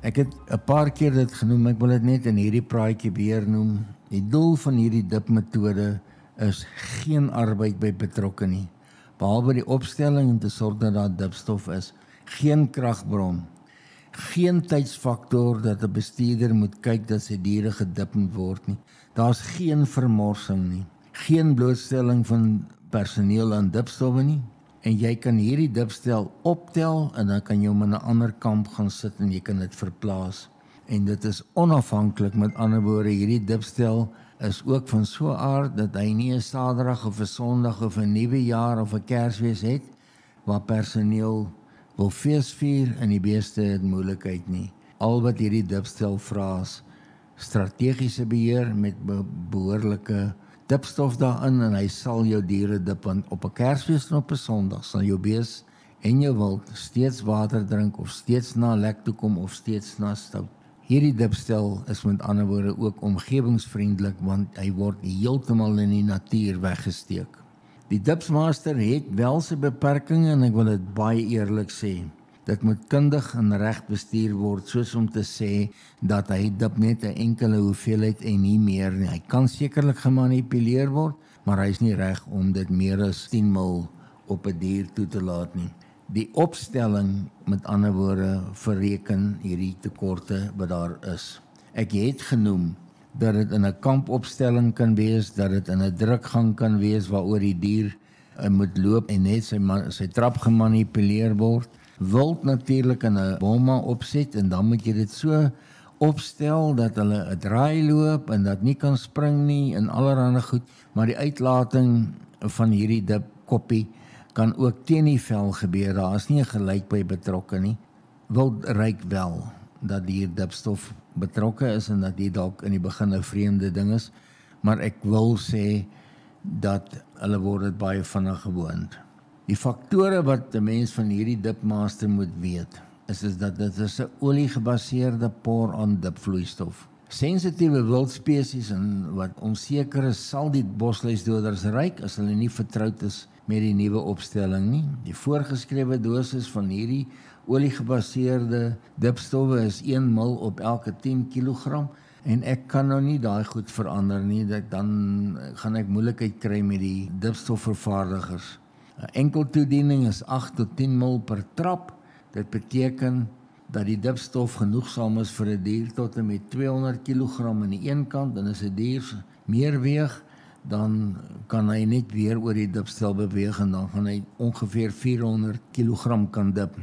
Ek het 'n paar keer dit genoem, ek wil dit net in hierdie praatjie weer noem. Die doel van hierdie dipmetode is geen arbeid by betrokke nie, behalwe die opstelling en te sorg dat daar dipstof is. Geen kragbron, geen tydsfaktor dat 'n bestuurder moet kyk dat sy diere gedip moet word nie. Daar's geen vermorsing nie, geen blootstelling van personeel aan dipstowwe nie. En jy kan hierdie dipstel optel en dan kan jy hom in 'n ander kamp gaan sit en jy kan dit verplaas. En dit is onafhanklik, met ander woorde, hierdie dipstel is ook van so 'n aard dat hy nie 'n Saterdag of 'n Sondag of 'n nuwe jaar of 'n Kersfees het waar personeel wil feesvier en die beeste het moeilikheid nie. Al wat hierdie dipstel vra is strategiese beheer met behoorlike dipstof daarin en hy sal jou diere dip, want op 'n Kersfees en op 'n Sondag sal jou bees en jou wild steeds water drink of steeds na lek toe kom of steeds na stout. Hierdie dipstel is met ander woorde ook omgewingsvriendelik, want hy word heeltemal in die natuur weggesteek. Die dipsmaster het wel sy beperkings en ek wil dit baie eerlik sê. Dit moet kundig en reg bestuur word, soos om te sê dat hy dip net 'n enkele hoeveelheid en nie meer nie. Hy kan sekerlik gemanipuleer word, maar hy is nie reg om dit meer as 10 ml op 'n dier toe te laat nie. Die opstelling, met ander woorde, verreken hierdie tekorte wat daar is. Ek het genoem dat dit in 'n kampopstelling kan wees, dat dit in 'n drukgang kan wees waaroor die dier moet loop en net sy trap gemanipuleer word. Wild natuurlik in 'n bomma opset en dan moet jy dit so opstel dat hulle 'n draai loop en dat nie kan spring nie en allerlei goed, maar die uitlating van hierdie dipkoppie kan ook teen die vel gebeur. Daar is nie 'n gelyk by betrokke nie. Wild ryk wel dat hier dipstof betrokke is en dat dit dalk in die begin 'n vreemde ding is, maar ek wil sê dat hulle word dit baie vinnig gewoond. Die faktore wat 'n mens van hierdie dipmaster moet weet, is dat dit is 'n olie-gebaseerde pour-on dipvloeistof. Sensitiewe wildspesies en wat onseker is, sal die bosluisdoders ryk as hulle nie vertroud is met die nuwe opstelling nie. Die voorgeskrewe dosis van hierdie olie-gebaseerde dipstowwe is 1 ml op elke 10 kg en ek kan nou nie daai goed verander nie, dan gaan ek moeilikheid kry met die dipstofvervaardigers. 'n Enkel toediening is 8 tot 10 ml per trap. Dit beteken dat die dipstof genoegsaam is vir 'n dier tot en met 200 kg aan die een kant, en as 'n dier meer weeg, dan kan hy net weer oor die dipstel beweeg en dan gaan hy ongeveer 400 kg kan dip.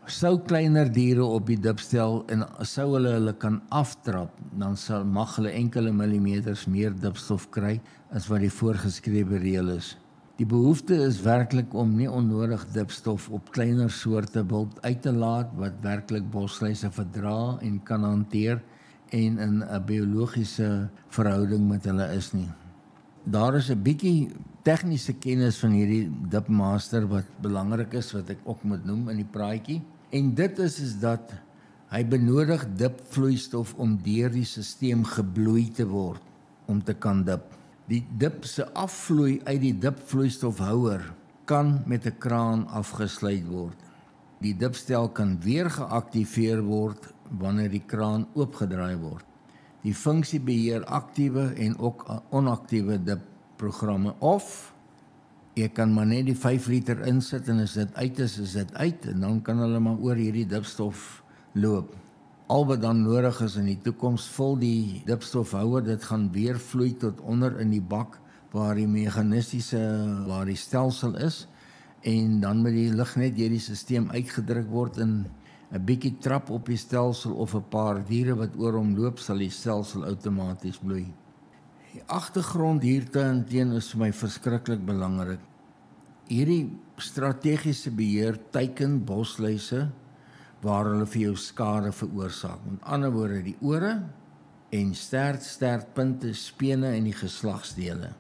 Sou kleiner diere op die dipstel en sou hulle kan aftrap, dan mag hulle enkele millimeters meer dipstof kry as wat die voorgeskrewe reël is. Die behoefte is werklik om nie onnodig dipstof op kleiner soorte wild uit te laat wat werklik bosluise verdra en kan hanteer en in 'n biologiese verhouding met hulle is nie. Daar is 'n bietjie tegniese kennis van hierdie dipmaster wat belangrik is, wat ek ook moet noem in die praatjie. En dit is dat hy benodig dipvloeistof om deur die stelsel gebloei te word om te kan dip. Die dip se afvloei uit die dipvloeistofhouer kan met 'n kraan afgesluit word. Die dipstel kan weer geaktiveer word wanneer die kraan oopgedraai word. Die funksie beheer aktiewe en ook onaktiewe dipprogramme, of jy kan maar net die 5 liter insit en as dit uit is dit uit en dan kan hulle maar oor hierdie dipstof loop. Al wat dan nodig is in die toekoms, vul die dipstofhouer, dit gaan weer vloei tot onder in die bak waar die stelsel is en dan moet die lug net deur die stelsel uitgedruk word en 'n bietjie trap op die stelsel of 'n paar diere wat oor hom loop, sal die stelsel outomaties bloei. Die agtergrond hierteen is vir my verskriklik belangrik. Hierdie strategiese beheer teiken bosluise waar hulle vir jou skade veroorsaak. Met ander woorde, die ore en stertpunte, spene en die geslagsdele.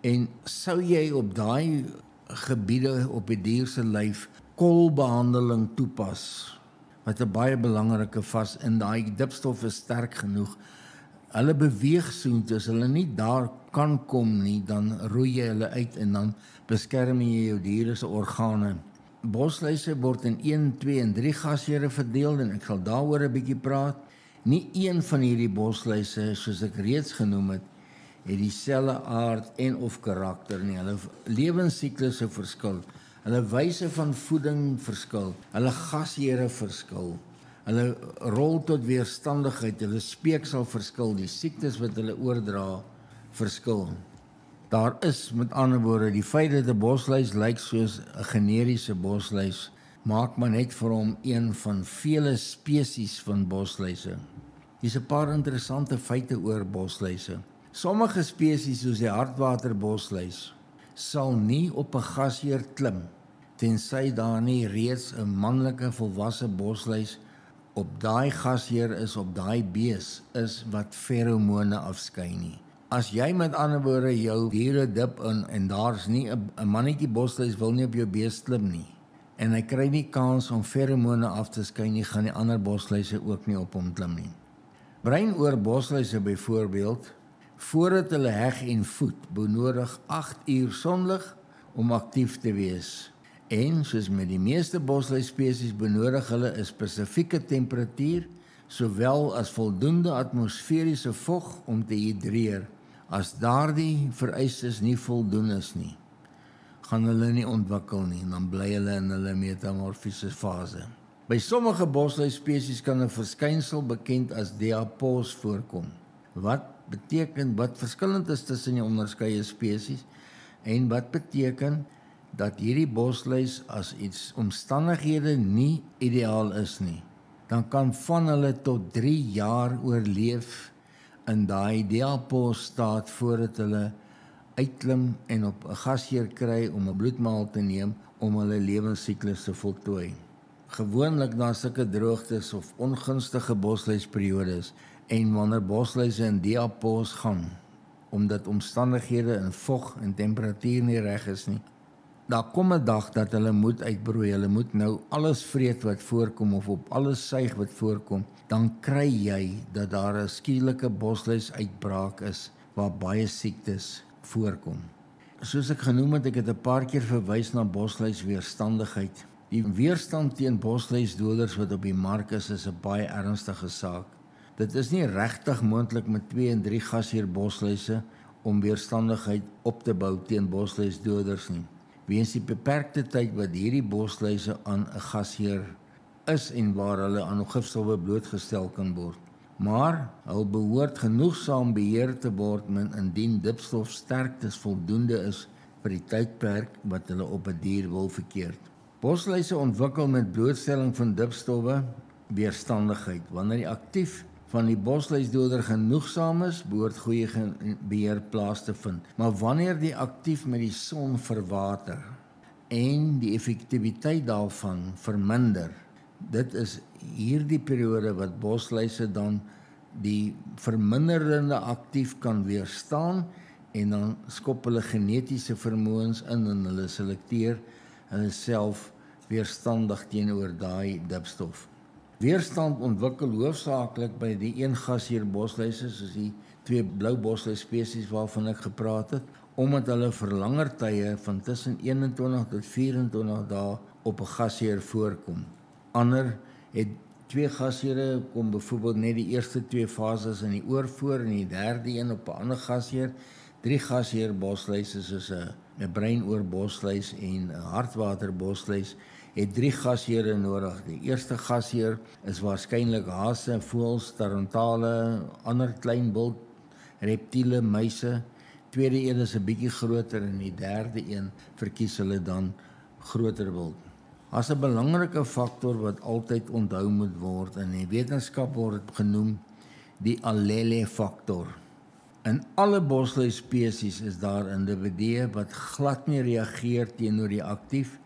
En sou jy op daai gebiede op die dier se lyf kolbehandeling toepas, wat 'n baie belangrike vas in daai dipstof is sterk genoeg. Hulle beweeg soontoe, as hulle nie daar kan kom nie, dan roei jy hulle uit en dan beskerm jy jou diere se organe. Bosluise word in 1, 2 en 3 gasheure verdeel en ek sal daaroor 'n bietjie praat. Nie een van hierdie bosluise, soos ek reeds genoem het dieselfde aard en of karakter nie. Hulle lewensiklusse verskil. Hulle wyse van voeding verskil. Hulle gasheure verskil. Hulle rol tot weerstandigheid, hulle speeksel verskil, die siektes wat hulle oordra verskil. Daar is, met ander woorde, die feit dat 'n bosluis lyk soos 'n generiese bosluis, maak maar net vir hom een van vele spesies van bosluise. Hier's 'n paar interessante feite oor bosluise. Sommige spesies soos die hartwaterbosluis sal nie op 'n gasheer klim tensy daar nie reeds 'n manlike volwasse bosluis op daai gasheer is, op daai bees is wat feromone afskei nie. As jy met ander woorde jou diere dip in en daar's nie 'n mannetjie bosluis wil nie op jou bees klim nie en hy kry nie kans om feromone af te skei nie, gaan die ander bosluise ook nie op hom klim nie. Breinoor bosluise byvoorbeeld, voordat hulle heg en voed, benodig 8 uur sonlig om aktief te wees. En soos met die meeste bosluisspesies benodig hulle 'n spesifieke temperatuur, sowel as voldoende atmosferiese vog om te hidreer. As daardie vereistes nie voldoen is nie, gaan hulle nie ontwikkel nie, en dan bly hulle in hulle metamorfiese fase. By sommige bosluisspesies kan 'n verskynsel bekend as diapause voorkom. Wat verskillend is tussen die onderskeie spesies en wat beteken dat hierdie bosluis as iets omstandighede nie ideaal is nie, dan kan van hulle tot 3 jaar oorleef in daai diapause staat voordat hulle uitklim en op 'n gasheer kry om 'n bloedmaal te neem om hulle lewensiklus te voltooi. Gewoonlik na sulke droogtes of ongunstige bosluisperiodes en wanneer bosluise in diapause gaan, omdat omstandighede in vog en temperatuur nie reg is nie, daar kom 'n dag dat hulle moet uitbroei, hulle moet nou alles vreet wat voorkom of op alles suig wat voorkom, dan kry jy dat daar 'n skielike bosluisuitbraak is waar baie siektes voorkom. Soos ek genoem het, ek het 'n paar keer verwys na bosluisweerstandigheid. Die weerstand teen bosluisdoders wat op die mark is 'n baie ernstige saak. Dit is nie regtig moontlik met 2 en 3 gasheer bosluise om weerstandigheid op te bou teen bosluisdoders nie, weens die beperkte tyd wat hierdie bosluise aan 'n gasheer is en waar hulle aan gifstowwe blootgestel kan word. Maar hulle behoort genoegsaam beheer te word indien dipstofsterktes voldoende is vir die tydperk wat hulle op 'n dier wil verkeer. Bosluise ontwikkel met blootstelling van dipstowwe weerstandigheid. Wanneer die aktief van die bosluisdoder genoegsaam is, behoort goeie beheer plaas te vind. Maar wanneer die aktief met die son verwater en die effektiwiteit daarvan verminder, dit is hierdie periode wat bosluise dan die verminderende aktief kan weerstaan en dan skop hulle genetiese vermoëns in en hulle selekteer hulle self weerstandig teenoor daai dipstof. Weerstand ontwikkel hoofsaaklik by die een gasheer bosluise, soos die 2 blou bosluis spesies waarvan ek gepraat het, omdat hulle vir langer tye van tussen 21 tot 24 dae op 'n gasheer voorkom. Ander het 2 gasheere, kom byvoorbeeld net die eerste 2 fases in die oorvoer en die derde een op 'n ander gasheer. 3 gasheer bosluise soos 'n breinoor bosluis en 'n hartwater bosluis het 3 gasheere nodig. Die eerste gasheer is waarskynlik hase, voëls, tarantale, ander klein wild, reptiele, muise. Tweede een is 'n bietjie groter en die derde een verkies hulle dan groter wild. As 'n belangrike faktor wat altyd onthou moet word, in die wetenskap word dit genoem die allele-faktor. In alle bosluisspesies is daar individue wat glad nie reageer teenoor die aktief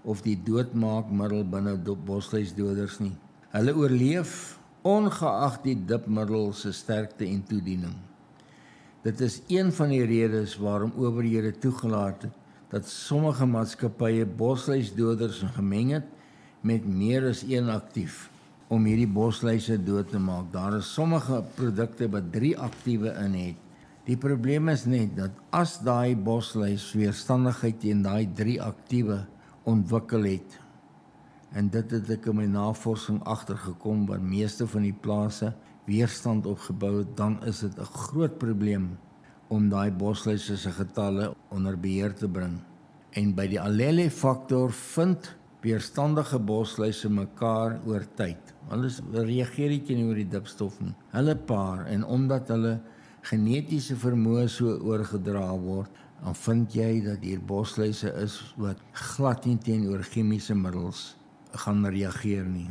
of die doodmaakmiddel binne bosluisdoders nie. Hulle oorleef ongeag die dipmiddel se sterkte en toediening. Dit is een van die redes waarom owerhede toegelaat het dat sommige maatskappye bosluisdoders gemeng het met meer as 1 aktief om hierdie bosluise dood te maak. Daar is sommige produkte wat 3 aktiewe in het. Die probleem is net dat as daai bosluis weerstandigheid teen daai 3 aktiewe ontwikkel het. En dit het ek in my navorsing agtergekom, waar meeste van die plase weerstand opgebou het, dan is dit 'n groot probleem om daai bosluise se getalle onder beheer te bring. En by die allele-faktor vind weerstandige bosluise mekaar oor tyd. Hulle reageer nie teenoor die dipstof nie. Hulle paar, en omdat hulle genetiese vermoë so oorgedra word, dan vind jy dat hier bosluise is wat glad nie teenoor chemiese middels gaan reageer nie.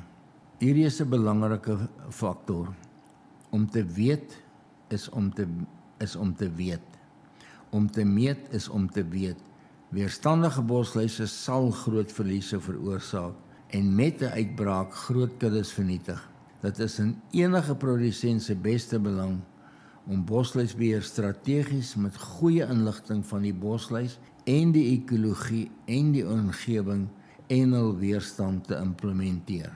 Hierdie is 'n belangrike faktor. Om te weet is om te weet. Om te meet is om te weet. Weerstandige bosluise sal groot verliese veroorsaak en met 'n uitbraak groot kuddes vernietig. Dit is in enige produsent se beste belang om bosluisbeheer strategies met goeie inligting van die bosluis en die ekologie en die omgewing en hul weerstand te implementeer.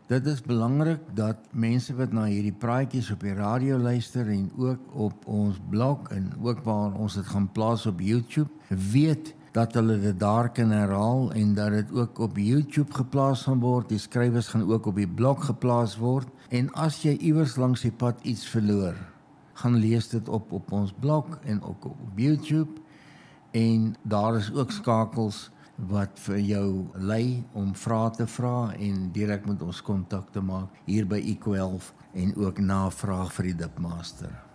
Dit is belangrik dat mense wat na hierdie praatjies op die radio luister en ook op ons blog en ook waar ons dit gaan plaas op YouTube, weet dat hulle dit daar kan herhaal en dat dit ook op YouTube geplaas gaan word. Die skrywers gaan ook op die blog geplaas word. En as jy iewers langs die pad iets verloor, gaan lees dit op ons blog en ook op YouTube. En daar is ook skakels wat vir jou lei om vrae te vra en direk met ons kontak te maak hier by Eco Health en ook navraag vir die Dipmaster.